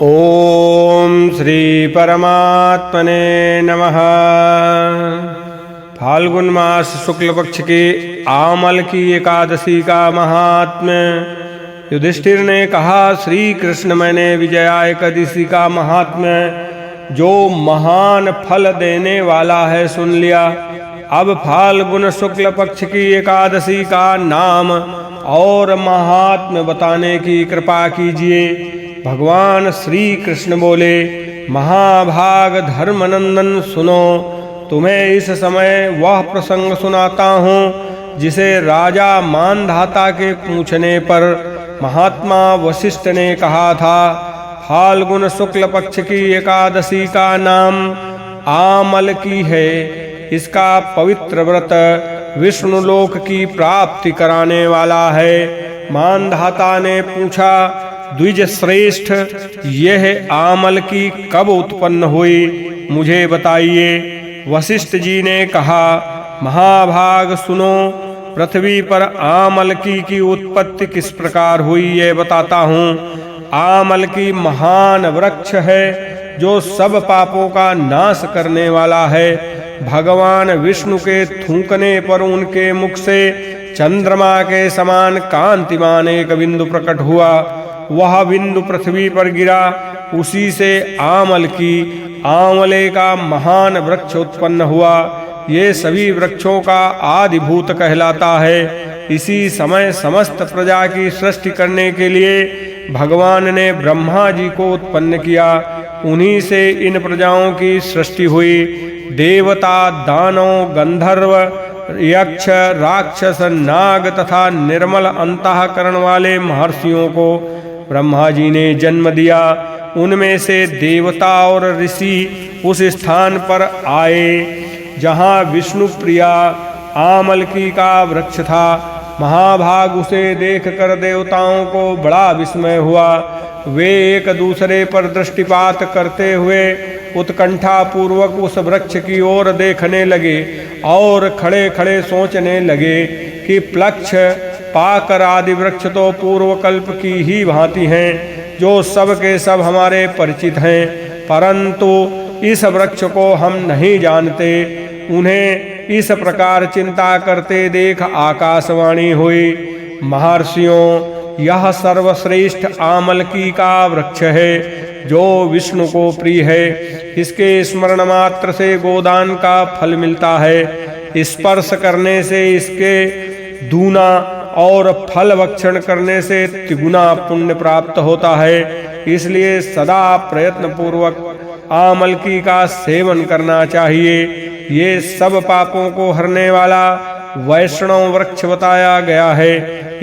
ओम श्री परमात्मने नमः। फाल्गुन मास शुक्ल पक्ष के आमल की एकादशी का महात्म्य। युधिष्ठिर ने कहा, श्री कृष्ण, मैंने विजया एकादशी का महात्म्य जो महान फल देने वाला है सुन लिया। अब फाल्गुन शुक्ल पक्ष की एकादशी का नाम और महात्म्य बताने की कृपा कीजिए। भगवान श्री कृष्ण बोले, महाभाग धर्मनंदन, सुनो, तुम्हें इस समय वह प्रसंग सुनाता हूँ जिसे राजा मानधाता के पूछने पर महात्मा वशिष्ठ ने कहा था। फाल्गुन शुक्ल पक्ष की एकादशी का नाम आमल की है। इसका पवित्र व्रत विष्णुलोक की प्राप्ति कराने वाला है। मानधाता ने पूछा, द्विज श्रेष्ठ, यह आमल की कब उत्पन्न हुई, मुझे बताइए। वशिष्ठ जी ने कहा, महाभाग सुनो, पृथ्वी पर आमल की उत्पत्ति किस प्रकार हुई ये बताता हूँ। आमल की महान वृक्ष है जो सब पापों का नाश करने वाला है। भगवान विष्णु के थूकने पर उनके मुख से चंद्रमा के समान कांतिमान एक बिंदु प्रकट हुआ। वह बिंदु पृथ्वी पर गिरा। उसी से आंवले का महान वृक्ष उत्पन्न हुआ। ये सभी वृक्षों का आदिभूत कहलाता है। इसी समय समस्त प्रजा की सृष्टि करने के लिए भगवान ने ब्रह्मा जी को उत्पन्न किया। उन्हीं से इन प्रजाओं की सृष्टि हुई। देवता, दानव, गंधर्व, यक्ष, राक्षस, नाग तथा निर्मल अंतःकरण वाले महर्षियों को ब्रह्मा जी ने जन्म दिया। उनमें से देवता और ऋषि उस स्थान पर आए जहाँ विष्णु प्रिया आमलकी का वृक्ष था। महाभाग उसे देखकर देवताओं को बड़ा विस्मय हुआ। वे एक दूसरे पर दृष्टिपात करते हुए उत्कंठा पूर्वक उस वृक्ष की ओर देखने लगे और खड़े खड़े सोचने लगे कि प्लक्ष, पाकर आदि वृक्ष तो पूर्व कल्प की ही भांति हैं, जो सब के सब हमारे परिचित हैं, परंतु इस वृक्ष को हम नहीं जानते। उन्हें इस प्रकार चिंता करते देख आकाशवाणी हुई, महर्षियों, यह सर्वश्रेष्ठ आमलकी का वृक्ष है जो विष्णु को प्रिय है। इसके स्मरण मात्र से गोदान का फल मिलता है। स्पर्श करने से इसके दूना और फल भक्षण करने से तिगुना पुण्य प्राप्त होता है। इसलिए सदा प्रयत्न पूर्वक आमलकी का सेवन करना चाहिए। ये सब पापों को हरने वाला वैष्णव वृक्ष बताया गया है।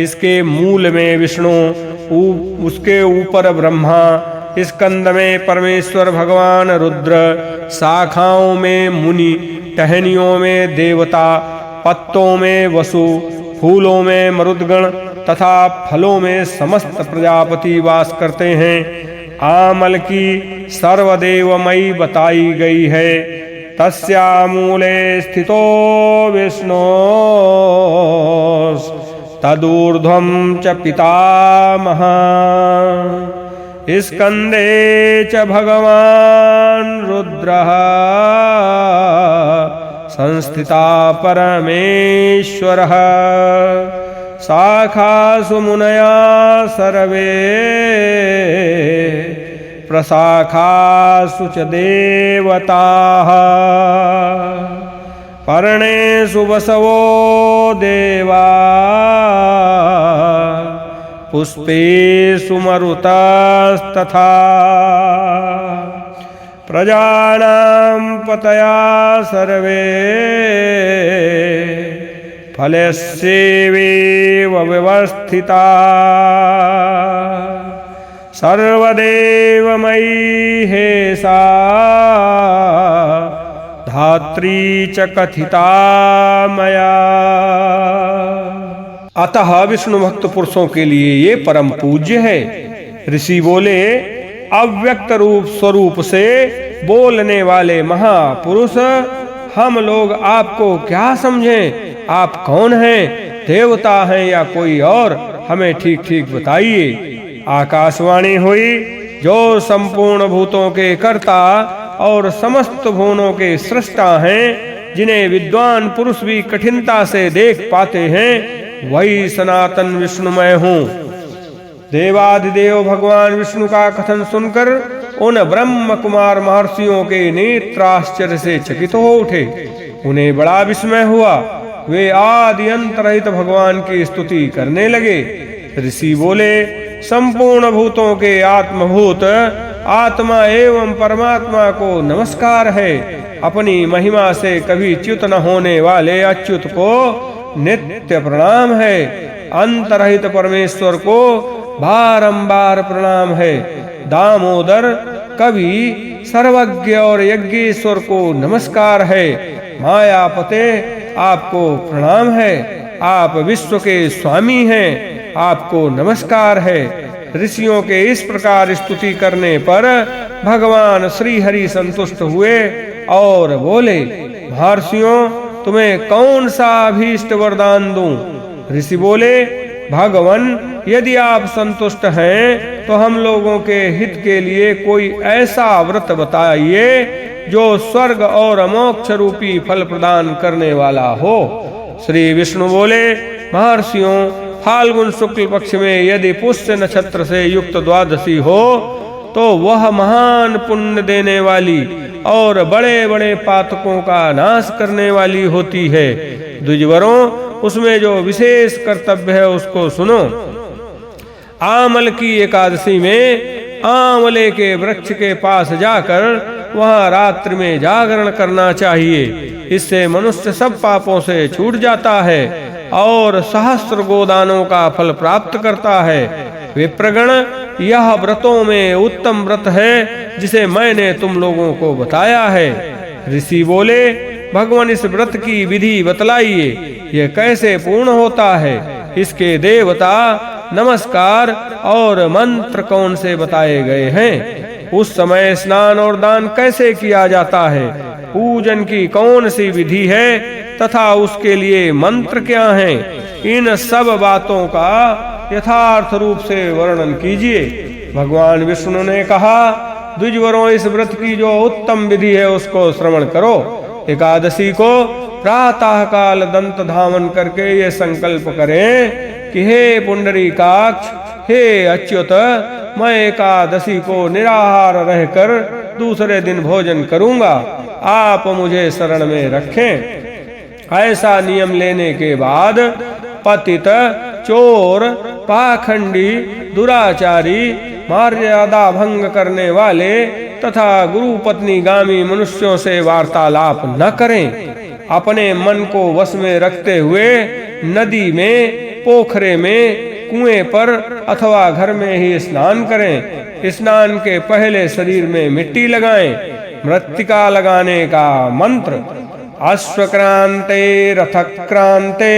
इसके मूल में विष्णु, उसके ऊपर ब्रह्मा, स्कंद में परमेश्वर भगवान रुद्र, शाखाओं में मुनि, टहनियों में देवता, पत्तों में वसु, फूलों में मरुदगण तथा फलों में समस्त प्रजापति वास करते हैं। आमल की सर्वदेवमयी बताई गई है। तस्या मूले स्थितो विष्णु तदूर्ध्वं च पितामह, स्कंदे च भगवान रुद्रः, संस्थिता परमेश्वरः, शाखासु मुनया सर्वे, प्रशाखासु च देवताः, पर्णेषु वसवो देवा, पुष्पेषु मरुतस्तथा, प्रजानां पतया सर्वे, फलस्येवेव व्यवस्थिता, सर्वदेवमयी हे सा, धात्री च कथिता मया। अतः विष्णु भक्त पुरुषों के लिए ये परम पूज्य है। ऋषि बोले, अव्यक्त रूप स्वरूप से बोलने वाले महापुरुष, हम लोग आपको क्या समझें? आप कौन हैं? देवता हैं या कोई और? हमें ठीक ठीक बताइए। आकाशवाणी हुई, जो संपूर्ण भूतों के कर्ता और समस्त भुवनों के सृष्टा हैं, जिन्हें विद्वान पुरुष भी कठिनता से देख पाते हैं, वही सनातन विष्णुमय हूँ। देवादिदेव भगवान विष्णु का कथन सुनकर उन ब्रह्म कुमार महर्षियों के नेत्र आश्चर्य से चकित हो उठे। उन्हें बड़ा विस्मय हुआ। वे आदि अंत रहित भगवान की स्तुति करने लगे। ऋषि बोले, संपूर्ण भूतों के आत्मभूत आत्मा एवं परमात्मा को नमस्कार है। अपनी महिमा से कभी च्युत न होने वाले अच्युत को नित्य प्रणाम है। अंत रहित परमेश्वर को बारंबार प्रणाम है। दामोदर कवि सर्वज्ञ और यज्ञेश्वर को नमस्कार है। मायापते आपको प्रणाम है। आप विश्व के स्वामी हैं, आपको नमस्कार है। ऋषियों के इस प्रकार स्तुति करने पर भगवान श्री हरि संतुष्ट हुए और बोले, महर्षियों, तुम्हें कौन सा अभीष्ट वरदान दूं? ऋषि बोले, भगवान, यदि आप संतुष्ट हैं तो हम लोगों के हित के लिए कोई ऐसा व्रत बताइए जो स्वर्ग और मोक्ष रूपी फल प्रदान करने वाला हो। श्री विष्णु बोले, महर्षियों, फाल्गुन शुक्ल पक्ष में यदि पुष्य नक्षत्र से युक्त द्वादशी हो तो वह महान पुण्य देने वाली और बड़े बड़े पातकों का नाश करने वाली होती है। द्विजवरों, उसमें जो विशेष कर्तव्य है उसको सुनो। आमल की एकादशी में आंवले के वृक्ष के पास जाकर वहां रात्रि में जागरण करना चाहिए। इससे मनुष्य सब पापों से छूट जाता है और सहस्त्र गोदानों का फल प्राप्त करता है। विप्रगण, यह व्रतों में उत्तम व्रत है जिसे मैंने तुम लोगों को बताया है। ऋषि बोले, भगवान, इस व्रत की विधि बतलाइए। यह कैसे पूर्ण होता है? इसके देवता, नमस्कार और मंत्र कौन से बताए गए हैं? उस समय स्नान और दान कैसे किया जाता है? पूजन की कौन सी विधि है तथा उसके लिए मंत्र क्या हैं? इन सब बातों का यथार्थ रूप से वर्णन कीजिए। भगवान विष्णु ने कहा, द्विजवरों, इस व्रत की जो उत्तम विधि है उसको श्रवण करो। एकादशी को प्रातः काल दंत धावन करके ये संकल्प करें कि हे पुंडरीकाक्ष, हे अच्युत, मैं एकादशी को निराहार रहकर दूसरे दिन भोजन करूंगा। आप मुझे शरण में रखें। ऐसा नियम लेने के बाद पतित, चोर, पाखंडी, दुराचारी, मर्यादा भंग करने वाले तथा गुरु पत्नी गामी मनुष्यों से वार्तालाप न करें। अपने मन को वश में रखते हुए नदी में, पोखरे में, कुएं पर अथवा घर में ही स्नान करें। स्नान के पहले शरीर में मिट्टी लगाएं। मृत्तिका लगाने का मंत्र, अश्वक्रांते रथक्रांते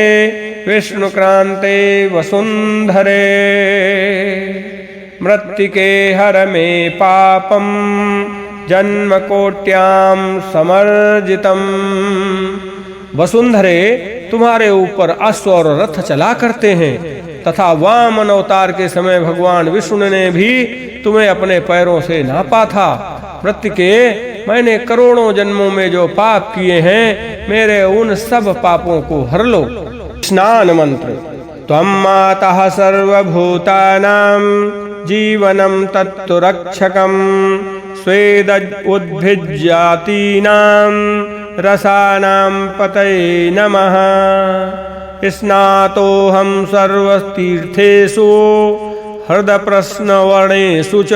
विष्णुक्रांते वसुंधरे, मृत्तिके हर में पापम जन्म कोट्याम समर्जितम। वसुंधरे, तुम्हारे ऊपर अश्व और रथ चला करते हैं तथा वामन अवतार के समय भगवान विष्णु ने भी तुम्हें अपने पैरों से नापा था। मृत्तिके, मैंने करोड़ों जन्मों में जो पाप किए हैं, मेरे उन सब पापों को हर लो। स्नान मंत्र, त्वं मातः सर्वभूतानां जीवनं तत्तु रक्षकं स्वेद उद्भिज्जातीनां रसानां पतये नमः। स्नातोऽहं सर्वतीर्थेषु हृदय प्रश्नवर्णेषु च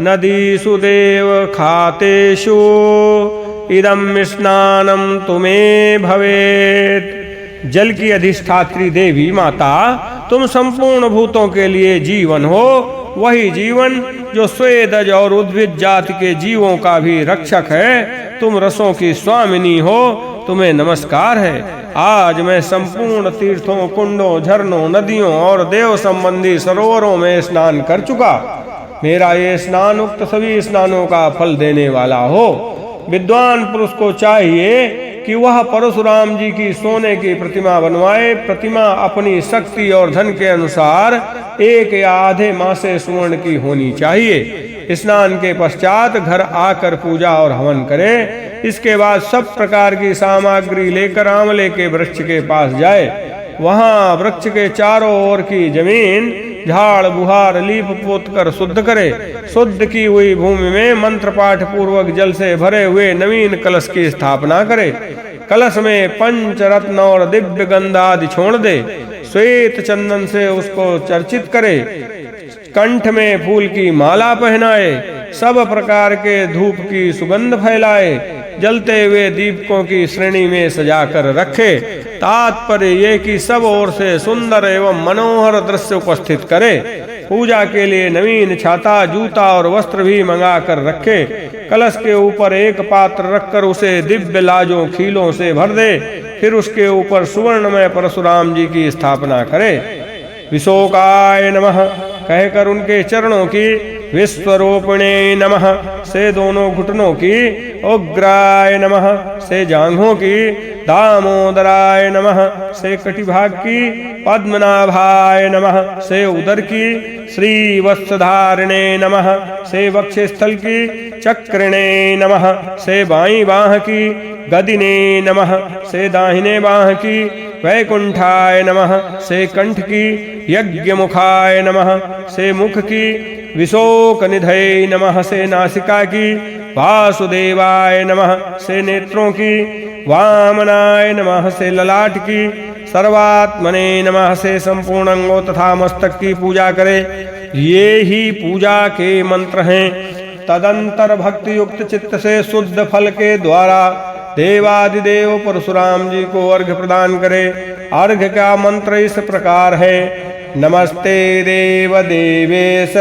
नदीषु देव खातेषु इदं स्नानं तुम्हें भवेत्। जल की अधिष्ठात्री देवी माता, तुम संपूर्ण भूतों के लिए जीवन हो, वही जीवन जो स्वेदज और उद्भिद जाति के जीवों का भी रक्षक है। तुम रसों की स्वामिनी हो, तुम्हें नमस्कार है। आज मैं संपूर्ण तीर्थों, कुंडों, झरनों, नदियों और देव संबंधी सरोवरों में स्नान कर चुका। मेरा ये स्नान उक्त सभी स्नानों का फल देने वाला हो। विद्वान पुरुष को चाहिए कि वह परशुराम जी की सोने की प्रतिमा बनवाए। प्रतिमा अपनी शक्ति और धन के अनुसार 1 या आधे मासे स्वर्ण की होनी चाहिए। स्नान के पश्चात घर आकर पूजा और हवन करे। इसके बाद सब प्रकार की सामग्री लेकर आंवले के वृक्ष के पास जाए। वहां वृक्ष के चारों ओर की जमीन झाड़ बुहार लीप पोत कर शुद्ध करे। शुद्ध की हुई भूमि में मंत्र पाठ पूर्वक जल से भरे हुए नवीन कलश की स्थापना करे। कलश में पंचरत्न और दिव्य गंध आदि छोड़ दे। श्वेत चंदन से उसको चर्चित करे। कंठ में फूल की माला पहनाए। सब प्रकार के धूप की सुगंध फैलाए। जलते हुए दीपकों की श्रेणी में सजाकर रखे। तात्पर्य ये कि सब ओर से सुंदर एवं मनोहर दृश्य उपस्थित करे। पूजा के लिए नवीन छाता जूता और वस्त्र भी मंगा कर रखे। कलश के ऊपर एक पात्र रखकर उसे दिव्य लाजों खीलों से भर दे। फिर उसके ऊपर सुवर्ण में परशुराम जी की स्थापना करे। विशोकाय नमः कहकर उनके चरणों की, विश्वरूपिणे नमः से दोनों घुटनों की, उग्राय नमः से जांघों की, दामोदराय नमः से कटिभाग की, पद्मनाभाय नमः से उदर की, श्री वत्सधारिणे नमः से वक्षस्थल की, चक्रिणे नमः से बाईं बाह की, गदिने नमः से दाहिने बाह की, वैकुंठाय नमः से कंठ की, यज्ञमुखाय नमः से मुख की, विशोक निधये नमः से नासिका की, वासुदेवाय नमः से नेत्रों की, वामनाय नमः से ललाट की, सर्वात्मने नमः से संपूर्ण अंगों तथा मस्तक की पूजा करे। ये ही पूजा के मंत्र हैं। तदंतर भक्ति युक्त चित्त से शुद्ध फल के द्वारा देवादिदेव परशुराम जी को अर्घ्य प्रदान करे। अर्घ्य का मंत्र इस प्रकार है। नमस्ते देव देवेश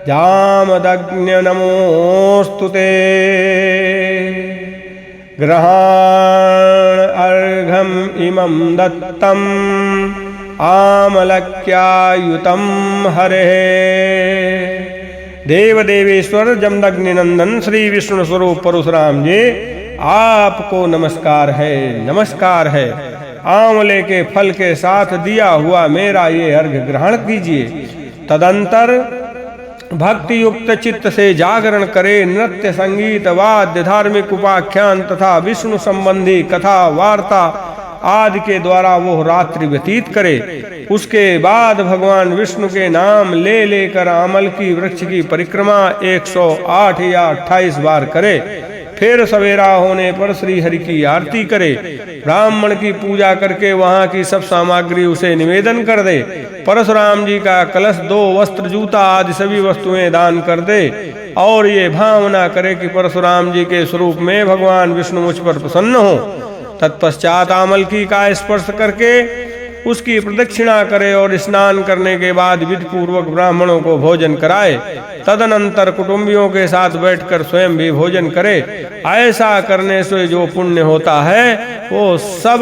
जामदग्न्य नमोस्तुते ग्रहाण अर्घम इमं दत्तम आमलक्यायुतम हरे। देव देवेश्वर जमदग्नि नंदन श्री विष्णु स्वरूप परशुराम जी आपको नमस्कार है, नमस्कार है। आंवले के फल के साथ दिया हुआ मेरा ये अर्घ्य ग्रहण कीजिए। तदंतर भक्ति युक्त चित्त से जागरण करे। नृत्य संगीत वाद्य धार्मिक उपाख्यान तथा विष्णु संबंधी कथा वार्ता आदि के द्वारा वो रात्रि व्यतीत करे। उसके बाद भगवान विष्णु के नाम ले लेकर आमल की वृक्ष की परिक्रमा 108 या 28 बार करे। फिर सवेरा होने पर श्री हरि की आरती करे। ब्राह्मण की पूजा करके वहाँ की सब सामग्री उसे निवेदन कर दे। परशुराम जी का कलश 2 वस्त्र जूता आदि सभी वस्तुएं दान कर दे और ये भावना करे कि परशुराम जी के स्वरूप में भगवान विष्णु मुझ पर प्रसन्न हो। तत्पश्चात आमल की का स्पर्श करके उसकी प्रदक्षिणा करे और स्नान करने के बाद विधि पूर्वक ब्राह्मणों को भोजन कराए। तदनंतर कुटुंबियों के साथ बैठकर स्वयं भी भोजन करे। ऐसा करने से जो पुण्य होता है वो सब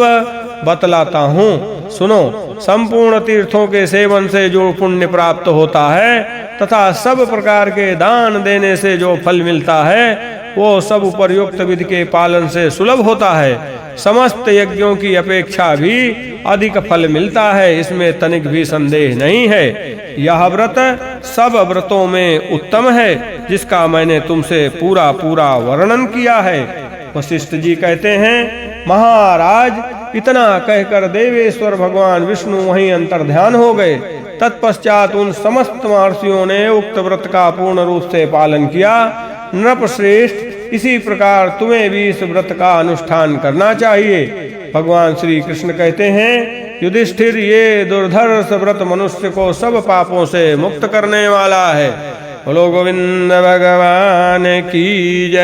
बतलाता हूँ, सुनो। संपूर्ण तीर्थों के सेवन से जो पुण्य प्राप्त होता है तथा सब प्रकार के दान देने से जो फल मिलता है वो सब उपर्युक्त विधि के पालन से सुलभ होता है। समस्त यज्ञों की अपेक्षा भी अधिक फल मिलता है, इसमें तनिक भी संदेह नहीं है। यह व्रत सब व्रतों में उत्तम है जिसका मैंने तुमसे पूरा पूरा वर्णन किया है। वशिष्ठ जी कहते हैं, महाराज इतना कहकर देवेश्वर भगवान विष्णु वहीं अंतर्ध्यान हो गए। तत्पश्चात उन समस्त महर्षियों ने उक्त व्रत का पूर्ण रूप से पालन किया। नृपश्रेष्ठ, इसी प्रकार तुम्हें भी इस व्रत का अनुष्ठान करना चाहिए। भगवान श्री कृष्ण कहते हैं, युधिष्ठिर ये दुर्धर्ष व्रत मनुष्य को सब पापों से मुक्त करने वाला है। बोलो गोविंद भगवान की जय।